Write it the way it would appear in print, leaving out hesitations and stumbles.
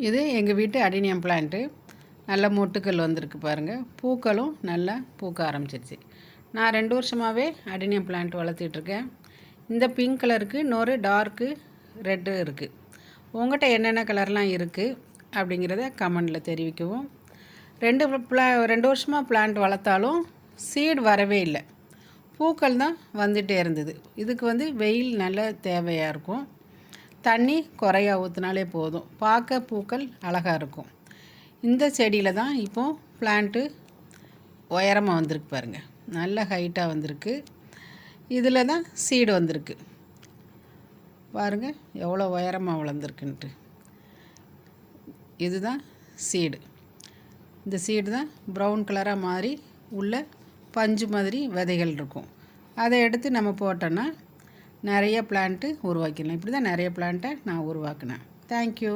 இது எங்கள் வீட்டு அடினியம் பிளான்ட்டு. நல்ல மொட்டுக்கள் வந்திருக்கு பாருங்கள். பூக்களும் நல்லா பூக்க ஆரம்பிச்சிருச்சு. நான் 2 வருஷமாகவே அடினியம் பிளான்ட் வளர்த்திட்ருக்கேன். இந்த பிங்க் கலருக்கு இன்னொரு டார்க்கு ரெட்டு இருக்குது. உங்கள்கிட்ட என்னென்ன கலர்லாம் இருக்குது அப்படிங்கிறத கமெண்டில் தெரிவிக்கவும். 2 வருஷமாக பிளான்ட் வளர்த்தாலும் சீடு வரவே இல்லை. பூக்கள் தான் வந்துகிட்டே இருந்தது. இதுக்கு வெயில் நல்ல தேவையாக இருக்கும். தண்ணி குறையா ஊற்றினாலே போதும். பார்க்க பூக்கள் அழகாக இருக்கும். இந்த செடியில் தான் இப்போது பிளான்ட்டு உயரமாக வந்திருக்கு பாருங்கள். நல்ல ஹைட்டாக வந்திருக்கு. இதில் தான் சீடு வந்திருக்கு பாருங்கள், எவ்வளோ உயரமாக வளர்ந்துருக்குன்ட்டு. இதுதான் சீடு. இந்த சீடு தான் ப்ரௌன் கலராக மாறி உள்ள பஞ்சு மாதிரி விதைகள் இருக்கும். அதை எடுத்து நம்ம போட்டோன்னா நிறைய பிளான்ட்டு உருவாக்கிடலாம். இப்படி தான் நிறைய பிளான்ட்டை நான் உருவாக்கினேன். தேங்க்யூ.